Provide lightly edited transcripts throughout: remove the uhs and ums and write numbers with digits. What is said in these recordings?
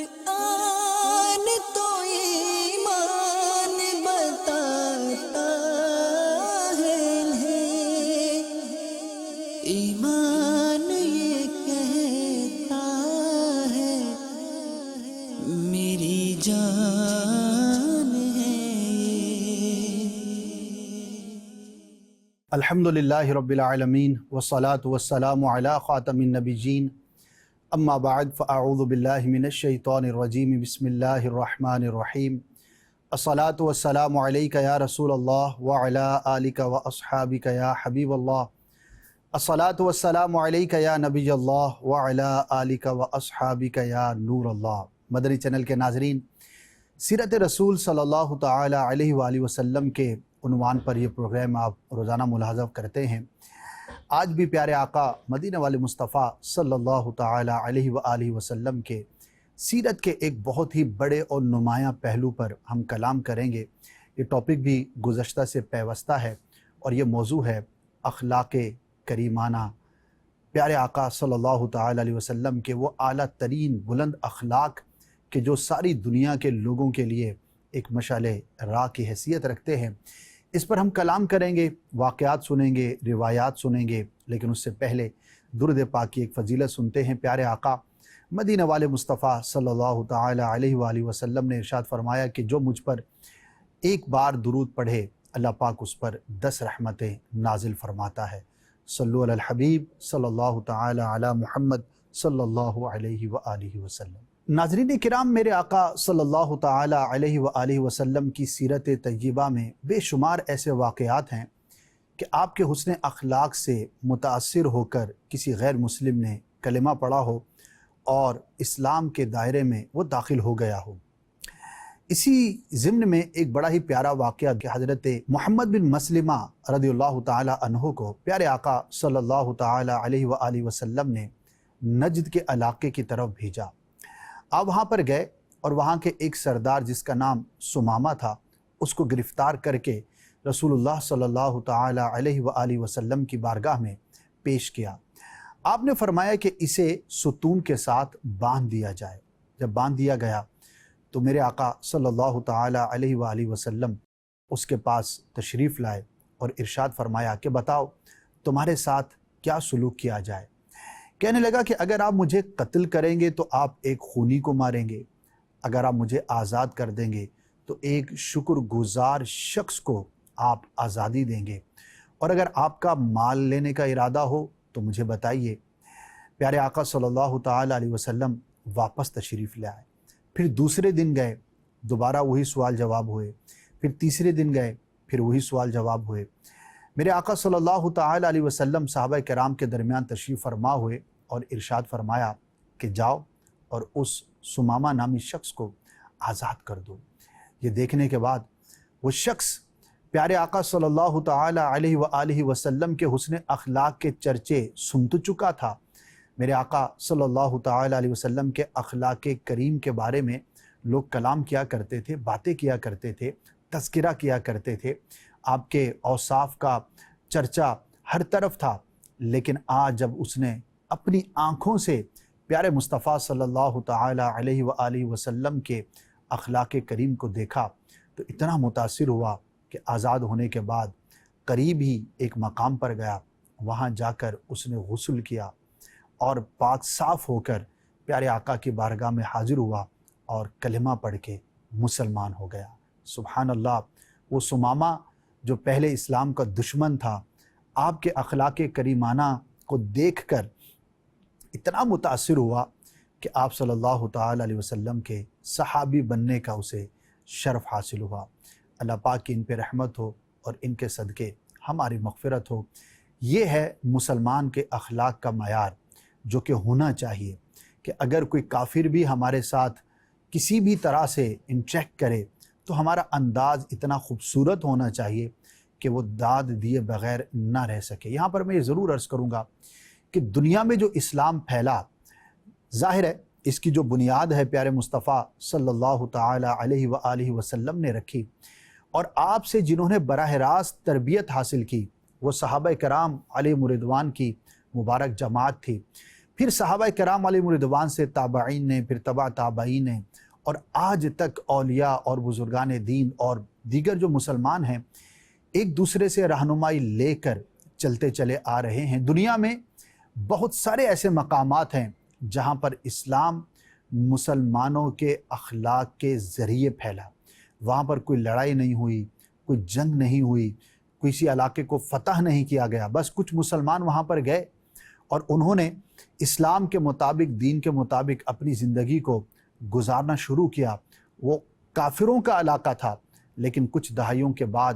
قرآن تو ایمان بتاتا ہے انہیں، ایمان یہ کہتا ہے میری جان ہے یہ۔ الحمدللہ رب العالمین والصلاة والسلام علی خاتم النبیین، اما بعد فاعوذ باللہ من الشیطان الرجیم، بسم اللہ الرحمن الرحیم۔ الصلاة والسلام علیک یا رسول اللہ وعلی آلک واصحابک یا حبیب اللہ۔ الصلاة والسلام علیک یا نبی اللہ وعلی آلک واصحابک یا نور اللہ۔ مدنی چینل کے ناظرین، سیرت رسول صلی اللہ تعالی علیہ وآلہ وسلم کے عنوان پر یہ پروگرام آپ روزانہ ملاحظہ کرتے ہیں۔ آج بھی پیارے آقا مدینہ والے مصطفیٰ صلی اللہ تعالی علیہ وآلہ وسلم کے سیرت کے ایک بہت ہی بڑے اور نمایاں پہلو پر ہم کلام کریں گے۔ یہ ٹاپک بھی گزشتہ سے پیوستہ ہے اور یہ موضوع ہے اخلاق کریمانہ۔ پیارے آقا صلی اللہ تعالی علیہ وسلم کے وہ اعلیٰ ترین بلند اخلاق کہ جو ساری دنیا کے لوگوں کے لیے ایک مشعل راہ کی حیثیت رکھتے ہیں، اس پر ہم کلام کریں گے، واقعات سنیں گے، روایات سنیں گے، لیکن اس سے پہلے درود پاک کی ایک فضیلت سنتے ہیں۔ پیارے آقا مدینہ والے مصطفیٰ صلی اللہ تعالی علیہ وآلہ وسلم نے ارشاد فرمایا کہ جو مجھ پر ایک بار درود پڑھے، اللہ پاک اس پر 10 رحمتیں نازل فرماتا ہے۔ صلو علی الحبیب صلی اللہ تعالی علی محمد صلی اللہ علیہ وآلہ وسلم۔ ناظرین کرام، میرے آقا صلی اللہ تعالی علیہ وآلہ وسلم کی سیرت طیبہ میں بے شمار ایسے واقعات ہیں کہ آپ کے حسن اخلاق سے متاثر ہو کر کسی غیر مسلم نے کلمہ پڑھا ہو اور اسلام کے دائرے میں وہ داخل ہو گیا ہو۔ اسی ضمن میں ایک بڑا ہی پیارا واقعہ کہ حضرت محمد بن مسلمہ رضی اللہ تعالی عنہ کو پیارے آقا صلی اللہ تعالی علیہ وآلہ وسلم نے نجد کے علاقے کی طرف بھیجا۔ آپ وہاں پر گئے اور وہاں کے ایک سردار جس کا نام سمامہ تھا، اس کو گرفتار کر کے رسول اللہ صلی اللہ تعالی علیہ وآلہ وسلم کی بارگاہ میں پیش کیا۔ آپ نے فرمایا کہ اسے ستون کے ساتھ باندھ دیا جائے۔ جب باندھ دیا گیا تو میرے آقا صلی اللہ تعالی علیہ وآلہ وسلم اس کے پاس تشریف لائے اور ارشاد فرمایا کہ بتاؤ تمہارے ساتھ کیا سلوک کیا جائے۔ کہنے لگا کہ اگر آپ مجھے قتل کریں گے تو آپ ایک خونی کو ماریں گے، اگر آپ مجھے آزاد کر دیں گے تو ایک شکر گزار شخص کو آپ آزادی دیں گے، اور اگر آپ کا مال لینے کا ارادہ ہو تو مجھے بتائیے۔ پیارے آقا صلی اللہ تعالی علیہ وسلم واپس تشریف لے آئے۔ پھر دوسرے دن گئے، دوبارہ وہی سوال جواب ہوئے۔ پھر تیسرے دن گئے، پھر وہی سوال جواب ہوئے۔ میرے آقا صلی اللہ تعالی علیہ وسلم صحابہ کرام کے درمیان تشریف فرما ہوئے اور ارشاد فرمایا کہ جاؤ اور اس سمامہ نامی شخص کو آزاد کر دو۔ یہ دیکھنے کے بعد وہ شخص پیارے آقا صلی اللہ تعالی علیہ وآلہ وسلم کے حسن اخلاق کے چرچے سن تو چکا تھا۔ میرے آقا صلی اللہ تعالی علیہ وسلم کے اخلاق کریم کے بارے میں لوگ کلام کیا کرتے تھے، باتیں کیا کرتے تھے، تذکرہ کیا کرتے تھے، آپ کے اوصاف کا چرچا ہر طرف تھا، لیکن آج جب اس نے اپنی آنکھوں سے پیارے مصطفیٰ صلی اللہ تعالی علیہ وآلہ وسلم کے اخلاق کریم کو دیکھا تو اتنا متاثر ہوا کہ آزاد ہونے کے بعد قریب ہی ایک مقام پر گیا، وہاں جا کر اس نے غسل کیا اور پاک صاف ہو کر پیارے آقا کی بارگاہ میں حاضر ہوا اور کلمہ پڑھ کے مسلمان ہو گیا۔ سبحان اللہ، وہ سمامہ جو پہلے اسلام کا دشمن تھا، آپ کے اخلاق کریمانہ کو دیکھ کر اتنا متاثر ہوا کہ آپ صلی اللہ تعالی علیہ وسلم کے صحابی بننے کا اسے شرف حاصل ہوا۔ اللہ پاک کی ان پہ رحمت ہو اور ان کے صدقے ہماری مغفرت ہو۔ یہ ہے مسلمان کے اخلاق کا معیار جو کہ ہونا چاہیے کہ اگر کوئی کافر بھی ہمارے ساتھ کسی بھی طرح سے انٹریکٹ کرے تو ہمارا انداز اتنا خوبصورت ہونا چاہیے کہ وہ داد دیے بغیر نہ رہ سکے۔ یہاں پر میں یہ ضرور عرض کروں گا کہ دنیا میں جو اسلام پھیلا، ظاہر ہے اس کی جو بنیاد ہے پیارے مصطفیٰ صلی اللہ تعالی علیہ وآلہ وسلم نے رکھی، اور آپ سے جنہوں نے براہ راست تربیت حاصل کی وہ صحابہ کرام علیہ رضوان کی مبارک جماعت تھی۔ پھر صحابہ کرام علیہم رضوان سے تابعین نے، پھر تبع تابعین نے، اور آج تک اولیاء اور بزرگان دین اور دیگر جو مسلمان ہیں ایک دوسرے سے رہنمائی لے کر چلتے چلے آ رہے ہیں۔ دنیا میں بہت سارے ایسے مقامات ہیں جہاں پر اسلام مسلمانوں کے اخلاق کے ذریعے پھیلا۔ وہاں پر کوئی لڑائی نہیں ہوئی، کوئی جنگ نہیں ہوئی، کسی علاقے کو فتح نہیں کیا گیا، بس کچھ مسلمان وہاں پر گئے اور انہوں نے اسلام کے مطابق، دین کے مطابق اپنی زندگی کو گزارنا شروع کیا۔ وہ کافروں کا علاقہ تھا، لیکن کچھ دہائیوں کے بعد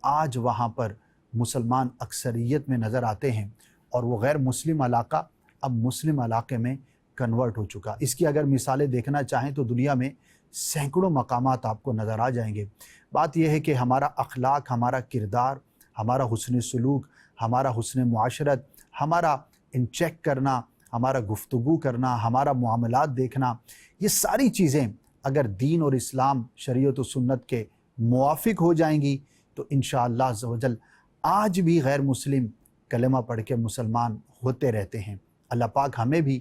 آج وہاں پر مسلمان اکثریت میں نظر آتے ہیں، اور وہ غیر مسلم علاقہ اب مسلم علاقے میں کنورٹ ہو چکا۔ اس کی اگر مثالیں دیکھنا چاہیں تو دنیا میں سینکڑوں مقامات آپ کو نظر آ جائیں گے۔ بات یہ ہے کہ ہمارا اخلاق، ہمارا کردار، ہمارا حسن سلوک، ہمارا حسن معاشرت، ہمارا ان چیک کرنا، ہمارا گفتگو کرنا، ہمارا معاملات دیکھنا، یہ ساری چیزیں اگر دین اور اسلام، شریعت و سنت کے موافق ہو جائیں گی تو انشاءاللہ عز و جل آج بھی غیر مسلم کلمہ پڑھ کے مسلمان ہوتے رہتے ہیں۔ اللہ پاک ہمیں بھی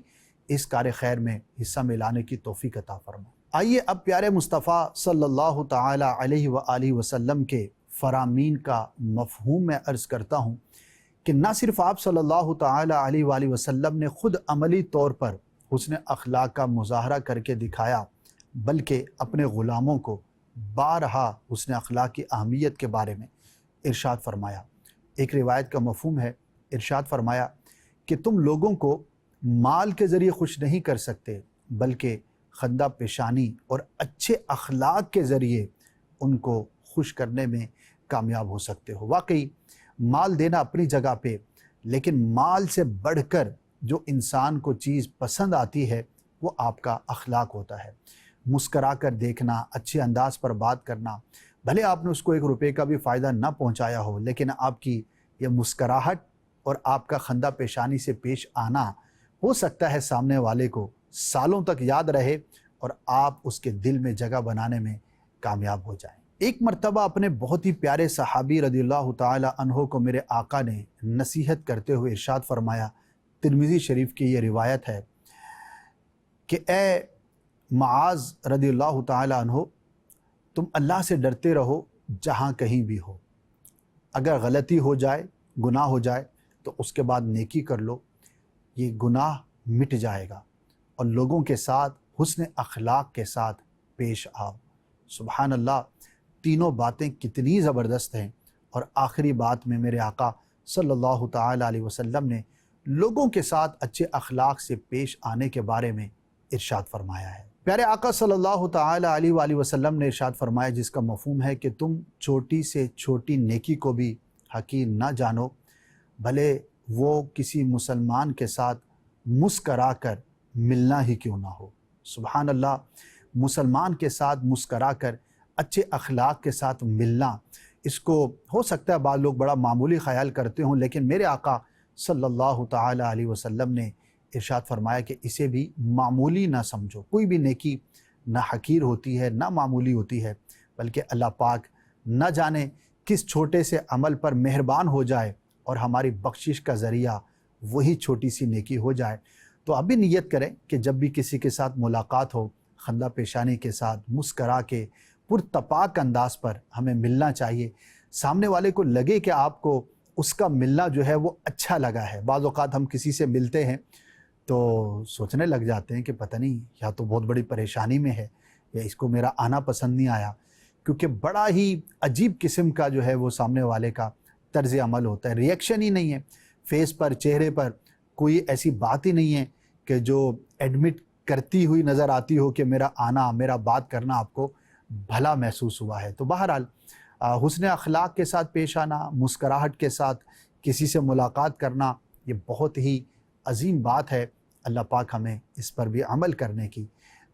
اس کار خیر میں حصہ ملانے کی توفیق عطا فرمائے۔ آئیے اب پیارے مصطفیٰ صلی اللہ تعالی علیہ وآلہ وسلم کے فرامین کا مفہوم میں عرض کرتا ہوں کہ نہ صرف آپ صلی اللہ تعالی علیہ وآلہ وسلم نے خود عملی طور پر حسن اخلاق کا مظاہرہ کر کے دکھایا، بلکہ اپنے غلاموں کو بارہا حسن اخلاق کی اہمیت کے بارے میں ارشاد فرمایا۔ ایک روایت کا مفہوم ہے، ارشاد فرمایا کہ تم لوگوں کو مال کے ذریعے خوش نہیں کر سکتے، بلکہ خندہ پیشانی اور اچھے اخلاق کے ذریعے ان کو خوش کرنے میں کامیاب ہو سکتے ہو۔ واقعی مال دینا اپنی جگہ پہ، لیکن مال سے بڑھ کر جو انسان کو چیز پسند آتی ہے وہ آپ کا اخلاق ہوتا ہے۔ مسکرا کر دیکھنا، اچھے انداز پر بات کرنا، بھلے آپ نے اس کو 1 روپے کا بھی فائدہ نہ پہنچایا ہو، لیکن آپ کی یہ مسکراہٹ اور آپ کا خندہ پیشانی سے پیش آنا ہو سکتا ہے سامنے والے کو سالوں تک یاد رہے اور آپ اس کے دل میں جگہ بنانے میں کامیاب ہو جائیں۔ ایک مرتبہ اپنے بہت ہی پیارے صحابی رضی اللہ تعالی عنہ کو میرے آقا نے نصیحت کرتے ہوئے ارشاد فرمایا، ترمذی شریف کی یہ روایت ہے کہ اے معاذ رضی اللہ تعالی عنہ، تم اللہ سے ڈرتے رہو جہاں کہیں بھی ہو۔ اگر غلطی ہو جائے، گناہ ہو جائے تو اس کے بعد نیکی کر لو، یہ گناہ مٹ جائے گا، اور لوگوں کے ساتھ حسن اخلاق کے ساتھ پیش آؤ۔ سبحان اللہ، تینوں باتیں کتنی زبردست ہیں، اور آخری بات میں میرے آقا صلی اللہ تعالی علیہ وسلم نے لوگوں کے ساتھ اچھے اخلاق سے پیش آنے کے بارے میں ارشاد فرمایا ہے۔ پیارے آقا صلی اللہ تعالی علیہ وآلہ وسلم نے ارشاد فرمایا، جس کا مفہوم ہے کہ تم چھوٹی سے چھوٹی نیکی کو بھی حقیر نہ جانو، بھلے وہ کسی مسلمان کے ساتھ مسکرا کر ملنا ہی کیوں نہ ہو۔ سبحان اللہ، مسلمان کے ساتھ مسکرا کر اچھے اخلاق کے ساتھ ملنا، اس کو ہو سکتا ہے بعض لوگ بڑا معمولی خیال کرتے ہوں، لیکن میرے آقا صلی اللہ تعالی علیہ وسلم نے ارشاد فرمایا کہ اسے بھی معمولی نہ سمجھو۔ کوئی بھی نیکی نہ حقیر ہوتی ہے، نہ معمولی ہوتی ہے، بلکہ اللہ پاک نہ جانے کس چھوٹے سے عمل پر مہربان ہو جائے اور ہماری بخشش کا ذریعہ وہی چھوٹی سی نیکی ہو جائے۔ تو اب بھی نیت کریں کہ جب بھی کسی کے ساتھ ملاقات ہو، خندہ پیشانی کے ساتھ مسکرا کے پرتپاک انداز پر ہمیں ملنا چاہیے، سامنے والے کو لگے کہ آپ کو اس کا ملنا جو ہے وہ اچھا لگا ہے۔ بعض اوقات ہم کسی سے ملتے ہیں تو سوچنے لگ جاتے ہیں کہ پتہ نہیں، یا تو بہت بڑی پریشانی میں ہے، یا اس کو میرا آنا پسند نہیں آیا، کیونکہ بڑا ہی عجیب قسم کا جو ہے وہ سامنے والے کا طرز عمل ہوتا ہے، ریئیکشن ہی نہیں ہے فیس پر، چہرے پر کوئی ایسی بات ہی نہیں ہے کہ جو ایڈمٹ کرتی ہوئی نظر آتی ہو کہ میرا آنا، میرا بات کرنا آپ کو بھلا محسوس ہوا ہے۔ تو بہرحال حسن اخلاق کے ساتھ پیش آنا، مسکراہٹ کے ساتھ کسی سے ملاقات کرنا، یہ بہت ہی عظیم بات ہے۔ اللہ پاک ہمیں اس پر بھی عمل کرنے کی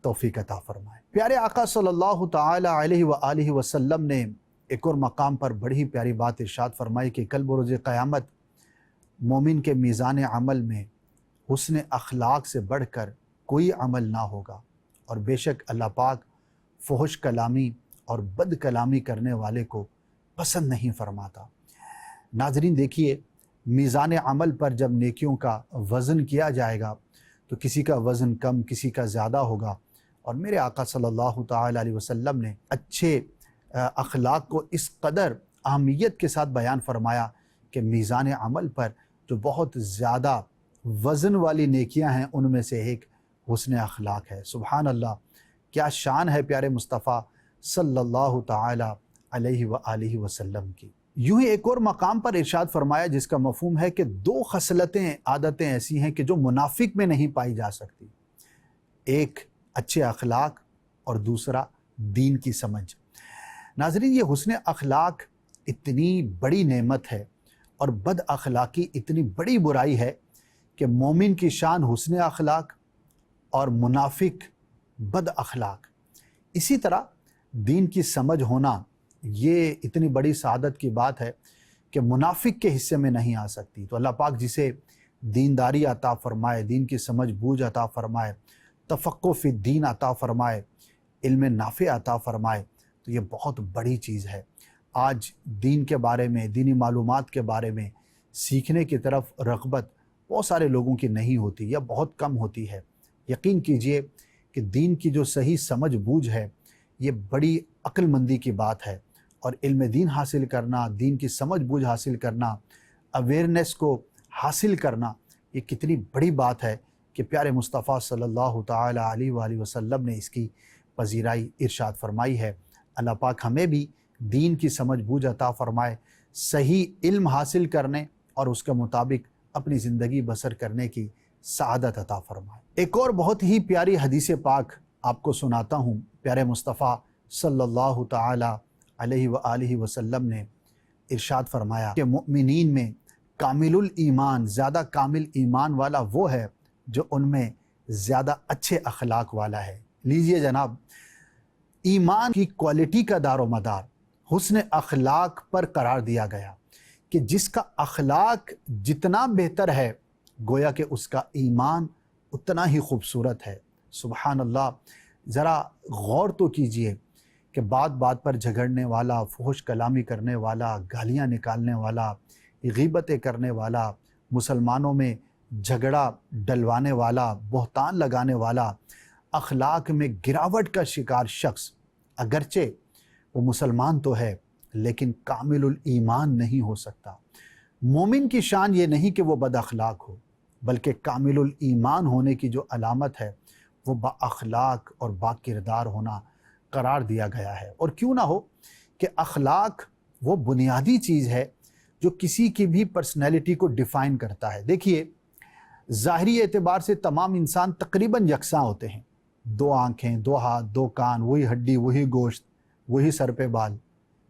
توفیق عطا فرمائے۔ پیارے آقا صلی اللہ تعالی علیہ وآلہ وسلم نے ایک اور مقام پر بڑی پیاری بات ارشاد فرمائی کہ کل بروز قیامت مومن کے میزان عمل میں حسن اخلاق سے بڑھ کر کوئی عمل نہ ہوگا، اور بے شک اللہ پاک فحش کلامی اور بد کلامی کرنے والے کو پسند نہیں فرماتا۔ ناظرین دیکھیے، میزان عمل پر جب نیکیوں کا وزن کیا جائے گا تو کسی کا وزن کم، کسی کا زیادہ ہوگا۔ اور میرے آقا صلی اللہ تعالی علیہ وسلم نے اچھے اخلاق کو اس قدر اہمیت کے ساتھ بیان فرمایا کہ میزان عمل پر جو بہت زیادہ وزن والی نیکیاں ہیں ان میں سے ایک حسن اخلاق ہے۔ سبحان اللہ، کیا شان ہے پیارے مصطفیٰ صلی اللہ تعالی علیہ وآلہ وسلم کی۔ یوں ہی ایک اور مقام پر ارشاد فرمایا جس کا مفہوم ہے کہ دو خصلتیں، عادتیں ایسی ہیں کہ جو منافق میں نہیں پائی جا سکتی، ایک اچھے اخلاق اور دوسرا دین کی سمجھ۔ ناظرین، یہ حسن اخلاق اتنی بڑی نعمت ہے اور بد اخلاقی اتنی بڑی برائی ہے کہ مومن کی شان حسن اخلاق اور منافق بد اخلاق۔ اسی طرح دین کی سمجھ ہونا یہ اتنی بڑی سعادت کی بات ہے کہ منافق کے حصے میں نہیں آ سکتی۔ تو اللہ پاک جسے دینداری عطا فرمائے، دین کی سمجھ بوجھ عطا فرمائے، تفقہ فی الدین عطا فرمائے، علم نافع عطا فرمائے، تو یہ بہت بڑی چیز ہے۔ آج دین کے بارے میں، دینی معلومات کے بارے میں سیکھنے کی طرف رغبت بہت سارے لوگوں کی نہیں ہوتی یا بہت کم ہوتی ہے۔ یقین کیجئے کہ دین کی جو صحیح سمجھ بوجھ ہے یہ بڑی عقل مندی کی بات ہے، اور علم دین حاصل کرنا، دین کی سمجھ بوجھ حاصل کرنا، اویئرنیس کو حاصل کرنا، یہ کتنی بڑی بات ہے کہ پیارے مصطفیٰ صلی اللہ تعالی علیہ وآلہ وسلم نے اس کی پذیرائی ارشاد فرمائی ہے۔ اللہ پاک ہمیں بھی دین کی سمجھ بوجھ عطا فرمائے، صحیح علم حاصل کرنے اور اس کے مطابق اپنی زندگی بسر کرنے کی سعادت عطا فرمائے۔ ایک اور بہت ہی پیاری حدیث پاک آپ کو سناتا ہوں۔ پیارے مصطفیٰ صلی اللہ تعالی علیہ وآلہ وسلم نے ارشاد فرمایا کہ مومنین میں کامل الایمان، زیادہ کامل ایمان والا وہ ہے جو ان میں زیادہ اچھے اخلاق والا ہے۔ لیجئے جناب، ایمان کی کوالٹی کا دار و مدار حسن اخلاق پر قرار دیا گیا کہ جس کا اخلاق جتنا بہتر ہے گویا کہ اس کا ایمان اتنا ہی خوبصورت ہے۔ سبحان اللہ، ذرا غور تو کیجئے کہ بات بات پر جھگڑنے والا، فحش کلامی کرنے والا، گالیاں نکالنے والا، غیبتیں کرنے والا، مسلمانوں میں جھگڑا ڈلوانے والا، بہتان لگانے والا، اخلاق میں گراوٹ کا شکار شخص اگرچہ وہ مسلمان تو ہے لیکن کامل الایمان نہیں ہو سکتا۔ مومن کی شان یہ نہیں کہ وہ بد اخلاق ہو، بلکہ کامل الایمان ہونے کی جو علامت ہے وہ با اخلاق اور با کردار ہونا قرار دیا گیا ہے۔ اور کیوں نہ ہو کہ اخلاق وہ بنیادی چیز ہے جو کسی کی بھی پرسنالٹی کو ڈیفائن کرتا ہے۔ دیکھیے، ظاہری اعتبار سے تمام انسان تقریباً یکساں ہوتے ہیں، دو آنکھیں، دو ہاتھ، دو کان، وہی ہڈی، وہی گوشت، وہی سر پہ بال،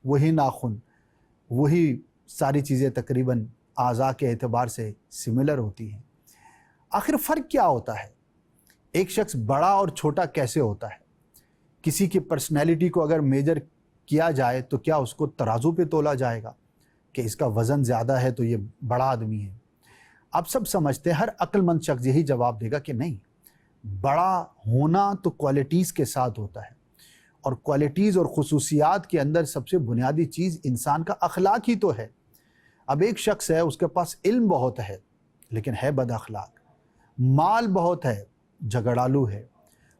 وہی ناخن، وہی ساری چیزیں تقریباً اعضاء کے اعتبار سے سملر ہوتی ہیں۔ آخر فرق کیا ہوتا ہے؟ ایک شخص بڑا اور چھوٹا کیسے ہوتا ہے؟ کسی کی پرسنالٹی کو اگر میجر کیا جائے تو کیا اس کو ترازو پہ تولا جائے گا کہ اس کا وزن زیادہ ہے تو یہ بڑا آدمی ہے؟ آپ سب سمجھتے ہیں، ہر عقل مند شخص یہی جواب دے گا کہ نہیں، بڑا ہونا تو کوالٹیز کے ساتھ ہوتا ہے، اور کوالٹیز اور خصوصیات کے اندر سب سے بنیادی چیز انسان کا اخلاق ہی تو ہے۔ اب ایک شخص ہے، اس کے پاس علم بہت ہے لیکن ہے بد اخلاق، مال بہت ہے، جھگڑالو ہے،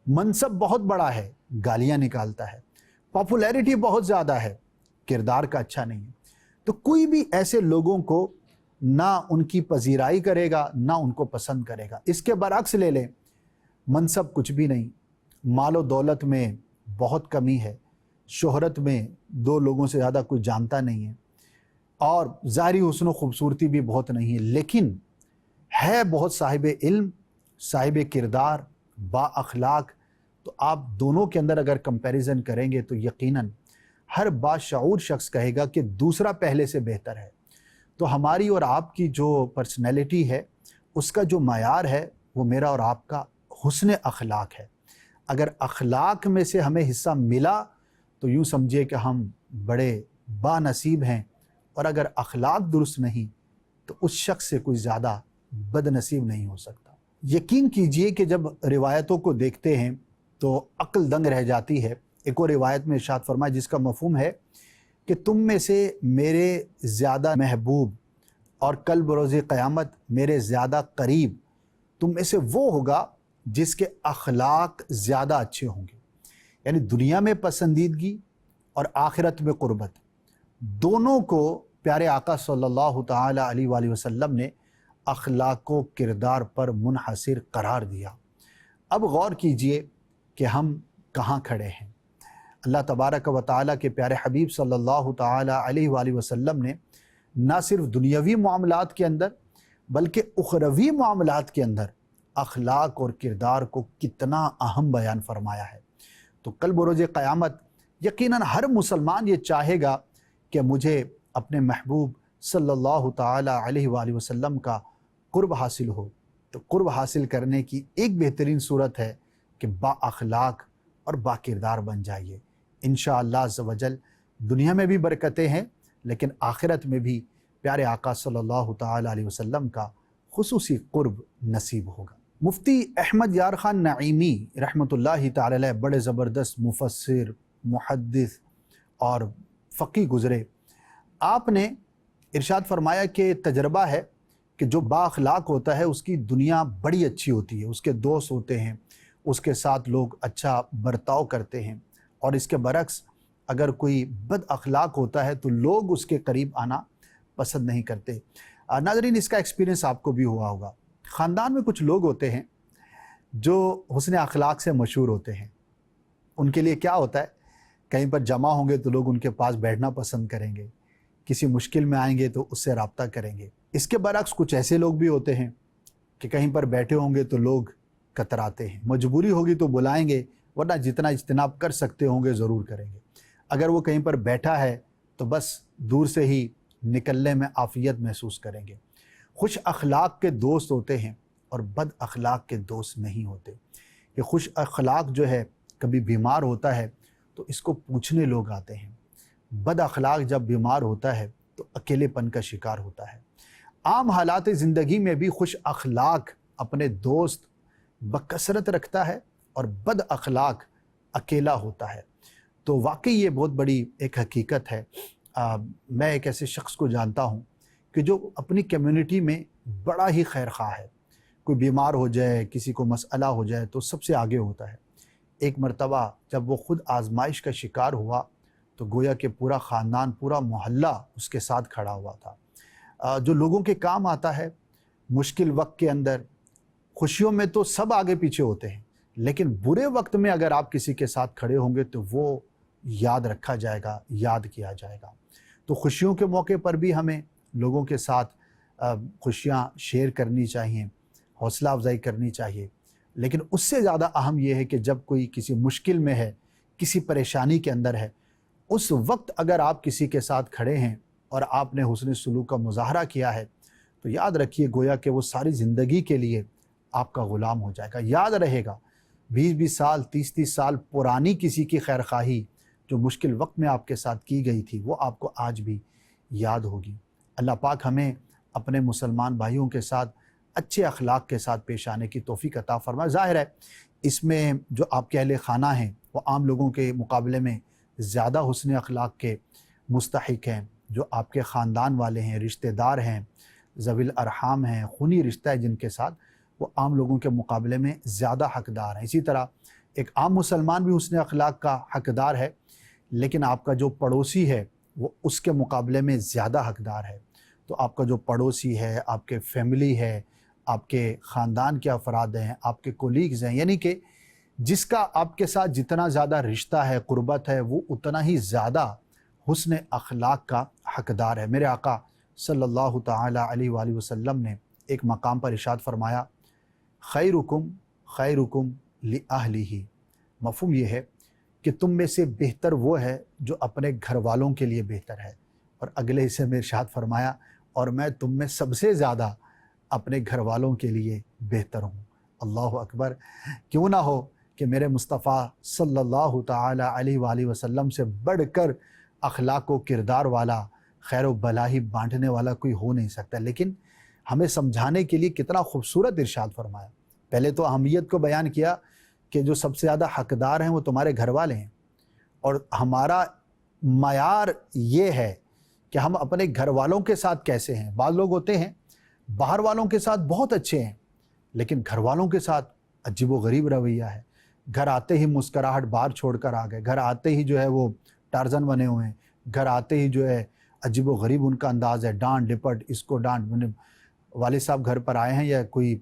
منصب بہت بڑا ہے، گالیاں نکالتا ہے، پاپولیرٹی بہت زیادہ ہے، کردار کا اچھا نہیں ہے، تو کوئی بھی ایسے لوگوں کو نہ ان کی پذیرائی کرے گا نہ ان کو پسند کرے گا۔ اس کے برعکس لے لیں، منصب کچھ بھی نہیں، مال و دولت میں بہت کمی ہے، شہرت میں دو لوگوں سے زیادہ کوئی جانتا نہیں ہے، اور ظاہری حسن و خوبصورتی بھی بہت نہیں ہے، لیکن ہے بہت صاحب علم، صاحب کردار، با اخلاق، تو آپ دونوں کے اندر اگر کمپیریزن کریں گے تو یقیناً ہر باشعور شخص کہے گا کہ دوسرا پہلے سے بہتر ہے۔ تو ہماری اور آپ کی جو پرسنالٹی ہے اس کا جو معیار ہے وہ میرا اور آپ کا حسن اخلاق ہے۔ اگر اخلاق میں سے ہمیں حصہ ملا تو یوں سمجھیے کہ ہم بڑے با نصیب ہیں، اور اگر اخلاق درست نہیں تو اس شخص سے کوئی زیادہ بد نصیب نہیں ہو سکتا۔ یقین کیجئے کہ جب روایتوں کو دیکھتے ہیں تو عقل دنگ رہ جاتی ہے۔ ایک اور روایت میں ارشاد فرمایا جس کا مفہوم ہے کہ تم میں سے میرے زیادہ محبوب اور کل بروز قیامت میرے زیادہ قریب تم میں سے وہ ہوگا جس کے اخلاق زیادہ اچھے ہوں گے. یعنی دنیا میں پسندیدگی اور آخرت میں قربت، دونوں کو پیارے آقا صلی اللہ تعالیٰ علیہ وآلہ وسلم نے اخلاق و کردار پر منحصر قرار دیا. اب غور کیجئے کہ ہم کہاں کھڑے ہیں. اللہ تبارک و تعالیٰ کے پیارے حبیب صلی اللہ تعالیٰ علیہ وآلہ وسلم نے نہ صرف دنیاوی معاملات کے اندر بلکہ اخروی معاملات کے اندر اخلاق اور کردار کو کتنا اہم بیان فرمایا ہے. تو کل بروز قیامت یقیناً ہر مسلمان یہ چاہے گا کہ مجھے اپنے محبوب صلی اللہ تعالیٰ علیہ وآلہ وسلم کا قرب حاصل ہو. تو قرب حاصل کرنے کی ایک بہترین صورت ہے کہ با اخلاق اور با کردار بن جائیے. انشاءاللہ عز و جل دنیا میں بھی برکتیں ہیں لیکن آخرت میں بھی پیارے آقا صلی اللہ تعالیٰ علیہ وسلم کا خصوصی قرب نصیب ہوگا. مفتی احمد یار خان نعیمی رحمۃ اللہ تعالی علیہ بڑے زبردست مفسر، محدث اور فقی گزرے. آپ نے ارشاد فرمایا کہ تجربہ ہے کہ جو با اخلاق ہوتا ہے اس کی دنیا بڑی اچھی ہوتی ہے، اس کے دوست ہوتے ہیں، اس کے ساتھ لوگ اچھا برتاؤ کرتے ہیں. اور اس کے برعکس اگر کوئی بد اخلاق ہوتا ہے تو لوگ اس کے قریب آنا پسند نہیں کرتے. ناظرین، اس کا ایکسپیرینس آپ کو بھی ہوا ہوگا. خاندان میں کچھ لوگ ہوتے ہیں جو حسن اخلاق سے مشہور ہوتے ہیں. ان کے لیے کیا ہوتا ہے، کہیں پر جمع ہوں گے تو لوگ ان کے پاس بیٹھنا پسند کریں گے، کسی مشکل میں آئیں گے تو اس سے رابطہ کریں گے. اس کے برعکس کچھ ایسے لوگ بھی ہوتے ہیں کہ کہیں پر بیٹھے ہوں گے تو لوگ کتراتے ہیں، مجبوری ہوگی تو بلائیں گے ورنہ جتنا اجتناب کر سکتے ہوں گے ضرور کریں گے. اگر وہ کہیں پر بیٹھا ہے تو بس دور سے ہی نکلنے میں عافیت محسوس کریں گے. خوش اخلاق کے دوست ہوتے ہیں اور بد اخلاق کے دوست نہیں ہوتے. یہ خوش اخلاق جو ہے کبھی بیمار ہوتا ہے تو اس کو پوچھنے لوگ آتے ہیں. بد اخلاق جب بیمار ہوتا ہے تو اکیلے پن کا شکار ہوتا ہے. عام حالات زندگی میں بھی خوش اخلاق اپنے دوست بکثرت رکھتا ہے اور بد اخلاق اکیلا ہوتا ہے. تو واقعی یہ بہت بڑی ایک حقیقت ہے. میں ایک ایسے شخص کو جانتا ہوں کہ جو اپنی کمیونٹی میں بڑا ہی خیر خواہ ہے. کوئی بیمار ہو جائے، کسی کو مسئلہ ہو جائے تو سب سے آگے ہوتا ہے. ایک مرتبہ جب وہ خود آزمائش کا شکار ہوا تو گویا کہ پورا خاندان، پورا محلہ اس کے ساتھ کھڑا ہوا تھا. جو لوگوں کے کام آتا ہے مشکل وقت کے اندر. خوشیوں میں تو سب آگے پیچھے ہوتے ہیں لیکن برے وقت میں اگر آپ کسی کے ساتھ کھڑے ہوں گے تو وہ یاد رکھا جائے گا، یاد کیا جائے گا. تو خوشیوں کے موقع پر بھی ہمیں لوگوں کے ساتھ خوشیاں شیئر کرنی چاہیے، حوصلہ افزائی کرنی چاہیے. لیکن اس سے زیادہ اہم یہ ہے کہ جب کوئی کسی مشکل میں ہے، کسی پریشانی کے اندر ہے، اس وقت اگر آپ کسی کے ساتھ کھڑے ہیں اور آپ نے حسن سلوک کا مظاہرہ کیا ہے تو یاد رکھیے گویا کہ وہ ساری زندگی کے لیے آپ کا غلام ہو جائے گا. یاد رہے گا 20 سال 30 سال پرانی کسی کی خیرخواہی جو مشکل وقت میں آپ کے ساتھ کی گئی تھی وہ آپ کو آج بھی یاد ہوگی. اللہ پاک ہمیں اپنے مسلمان بھائیوں کے ساتھ اچھے اخلاق کے ساتھ پیش آنے کی توفیق عطا فرمائے. ظاہر ہے اس میں جو آپ کے اہل خانہ ہیں وہ عام لوگوں کے مقابلے میں زیادہ حسن اخلاق کے مستحق ہیں. جو آپ کے خاندان والے ہیں، رشتہ دار ہیں، ذوی الارحام ہیں، خونی رشتہ ہے جن کے ساتھ، وہ عام لوگوں کے مقابلے میں زیادہ حقدار ہیں. اسی طرح ایک عام مسلمان بھی حسن اخلاق کا حقدار ہے لیکن آپ کا جو پڑوسی ہے وہ اس کے مقابلے میں زیادہ حقدار ہے. تو آپ کا جو پڑوسی ہے، آپ کے فیملی ہے، آپ کے خاندان کے افراد ہیں، آپ کے کولیگز ہیں، یعنی کہ جس کا آپ کے ساتھ جتنا زیادہ رشتہ ہے، قربت ہے، وہ اتنا ہی زیادہ حسن اخلاق کا حقدار ہے. میرے آقا صلی اللہ تعالیٰ علیہ وآلہ وسلم نے ایک مقام پر ارشاد فرمایا، خیرکم خیرکم لأہلہ. مفہوم یہ ہے کہ تم میں سے بہتر وہ ہے جو اپنے گھر والوں کے لیے بہتر ہے. اور اگلے حصے میں ارشاد فرمایا، اور میں تم میں سب سے زیادہ اپنے گھر والوں کے لیے بہتر ہوں. اللہ اکبر. کیوں نہ ہو کہ میرے مصطفیٰ صلی اللہ تعالیٰ علیہ وآلہ وسلم سے بڑھ کر اخلاق و کردار والا، خیر و بلائی بانٹنے والا کوئی ہو نہیں سکتا. لیکن ہمیں سمجھانے کے لیے کتنا خوبصورت ارشاد فرمایا. پہلے تو اہمیت کو بیان کیا کہ جو سب سے زیادہ حقدار ہیں وہ تمہارے گھر والے ہیں، اور ہمارا معیار یہ ہے کہ ہم اپنے گھر والوں کے ساتھ کیسے ہیں. بعض لوگ ہوتے ہیں باہر والوں کے ساتھ بہت اچھے ہیں لیکن گھر والوں کے ساتھ عجیب و غریب رویہ ہے. گھر آتے ہی مسکراہٹ باہر چھوڑ کر آ گئے, گھر آتے ہی جو ہے وہ ٹارزن بنے ہوئے ہیں, گھر آتے ہی جو ہے عجیب و غریب ان کا انداز ہے, ڈانٹ ڈپٹ, اس کو ڈانٹ. والد صاحب گھر پر آئے ہیں یا کوئی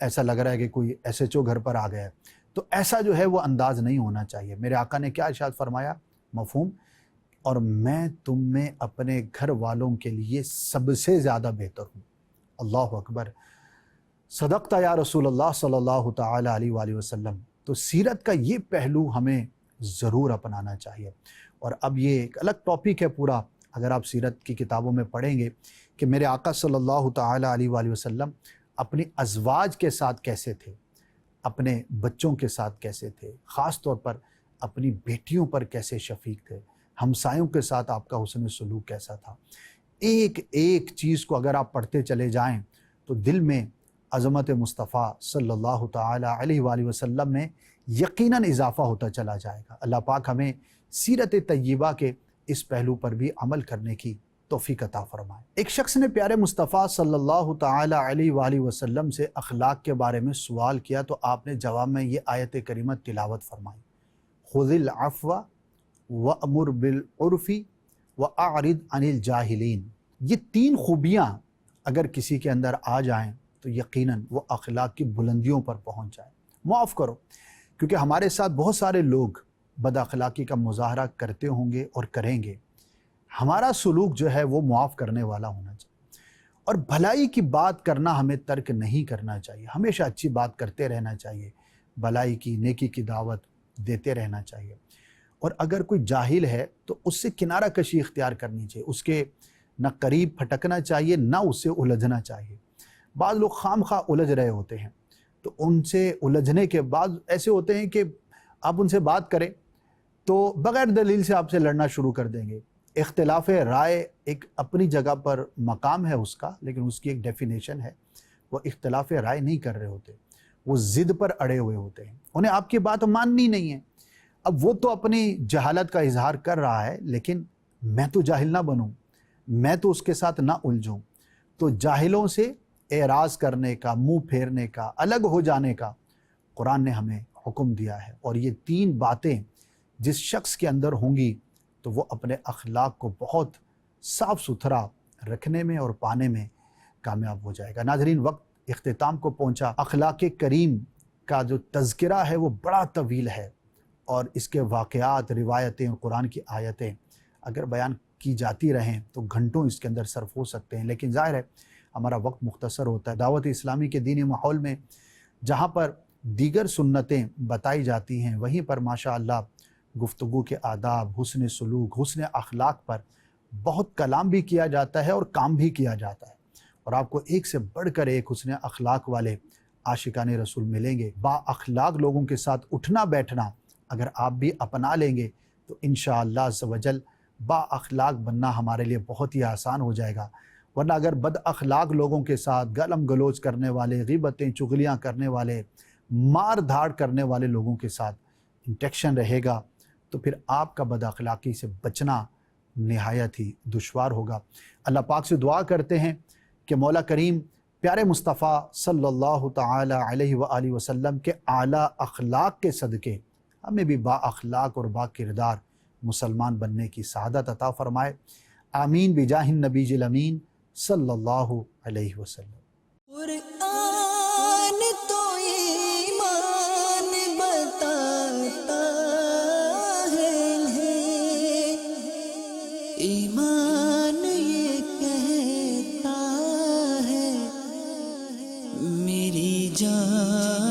ایسا لگ رہا ہے کہ کوئی ایس ایچ او گھر پر آ گیا ہے. تو ایسا جو ہے وہ انداز نہیں ہونا چاہیے. میرے آقا نے کیا ارشاد فرمایا, مفہوم, اور میں تم میں اپنے گھر والوں کے لیے سب سے زیادہ بہتر ہوں. اللہ اکبر, صدقت یا رسول اللہ صلی اللہ تعالی علیہ وآلہ وسلم. تو سیرت کا یہ پہلو ہمیں ضرور اپنانا چاہیے. اور اب یہ ایک الگ ٹاپک ہے پورا, اگر آپ سیرت کی کتابوں میں پڑھیں گے کہ میرے آقا صلی اللہ تعالی علیہ وآلہ وسلم اپنی ازواج کے ساتھ کیسے تھے, اپنے بچوں کے ساتھ کیسے تھے, خاص طور پر اپنی بیٹیوں پر کیسے شفیق تھے, ہمسایوں کے ساتھ آپ کا حسن سلوک کیسا تھا. ایک ایک چیز کو اگر آپ پڑھتے چلے جائیں تو دل میں عظمت مصطفیٰ صلی اللہ تعالی علیہ وآلہ وسلم میں یقیناً اضافہ ہوتا چلا جائے گا. اللہ پاک ہمیں سیرت طیبہ کے اس پہلو پر بھی عمل کرنے کی توفیق عطا فرمائے. ایک شخص نے پیارے مصطفیٰ صلی اللہ تعالی علیہ وآلہ وسلم سے اخلاق کے بارے میں سوال کیا تو آپ نے جواب میں یہ آیت کریمہ تلاوت فرمائی, خذ العفو وأمر بالعرف وأعرض عن الجاہلین. یہ تین خوبیاں اگر کسی کے اندر آ جائیں تو یقیناً وہ اخلاق کی بلندیوں پر پہنچ جائے. معاف کرو, کیونکہ ہمارے ساتھ بہت سارے لوگ بد اخلاقی کا مظاہرہ کرتے ہوں گے اور کریں گے. ہمارا سلوک جو ہے وہ معاف کرنے والا ہونا چاہیے, اور بھلائی کی بات کرنا ہمیں ترک نہیں کرنا چاہیے. ہمیشہ اچھی بات کرتے رہنا چاہیے, بھلائی کی, نیکی کی دعوت دیتے رہنا چاہیے. اور اگر کوئی جاہل ہے تو اس سے کنارہ کشی اختیار کرنی چاہیے, اس کے نہ قریب پھٹکنا چاہیے نہ اس سے الجھنا چاہیے. بعض لوگ خام خواہ الجھ رہے ہوتے ہیں, تو ان سے الجھنے کے بعد ایسے ہوتے ہیں کہ آپ ان سے بات کریں تو بغیر دلیل سے آپ سے لڑنا شروع کر دیں گے. اختلاف رائے ایک اپنی جگہ پر مقام ہے اس کا, لیکن اس کی ایک ڈیفینیشن ہے. وہ اختلاف رائے نہیں کر رہے ہوتے, وہ ضد پر اڑے ہوئے ہوتے ہیں, انہیں آپ کی بات ماننی نہیں ہے. اب وہ تو اپنی جہالت کا اظہار کر رہا ہے, لیکن میں تو جاہل نہ بنوں, میں تو اس کے ساتھ نہ الجھوں. تو جاہلوں سے اعراض کرنے کا, منہ پھیرنے کا, الگ ہو جانے کا قرآن نے ہمیں حکم دیا ہے. اور یہ تین باتیں جس شخص کے اندر ہوں گی تو وہ اپنے اخلاق کو بہت صاف ستھرا رکھنے میں اور پانے میں کامیاب ہو جائے گا. ناظرین, وقت اختتام کو پہنچا. اخلاق کریم کا جو تذکرہ ہے وہ بڑا طویل ہے, اور اس کے واقعات, روایتیں اور قرآن کی آیتیں اگر بیان کی جاتی رہیں تو گھنٹوں اس کے اندر صرف ہو سکتے ہیں. لیکن ظاہر ہے ہمارا وقت مختصر ہوتا ہے. دعوت اسلامی کے دینی ماحول میں جہاں پر دیگر سنتیں بتائی جاتی ہیں, وہیں پر ماشاء اللہ گفتگو کے آداب, حسن سلوک, حسن اخلاق پر بہت کلام بھی کیا جاتا ہے اور کام بھی کیا جاتا ہے. اور آپ کو ایک سے بڑھ کر ایک حسن اخلاق والے عاشقان رسول ملیں گے. با اخلاق لوگوں کے ساتھ اٹھنا بیٹھنا اگر آپ بھی اپنا لیں گے تو انشاءاللہ عز و جل با اخلاق بننا ہمارے لیے بہت ہی آسان ہو جائے گا. ورنہ اگر بد اخلاق لوگوں کے ساتھ گالم گلوچ کرنے والے, غیبتیں چغلیاں کرنے والے, مار دھاڑ کرنے والے لوگوں کے ساتھ انٹیکشن رہے گا تو پھر آپ کا بد اخلاقی سے بچنا نہایت ہی دشوار ہوگا. اللہ پاک سے دعا کرتے ہیں کہ مولا کریم پیارے مصطفیٰ صلی اللہ تعالی علیہ وآلہ وسلم کے اعلیٰ اخلاق کے صدقے ہمیں بھی با اخلاق اور با کردار مسلمان بننے کی سعادت عطا فرمائے. آمین بجاہ النبی الامین صلی اللہ علیہ وسلم. قرآن تو ایمان بتاتا ہے, ایمان یہ کہتا ہے میری جان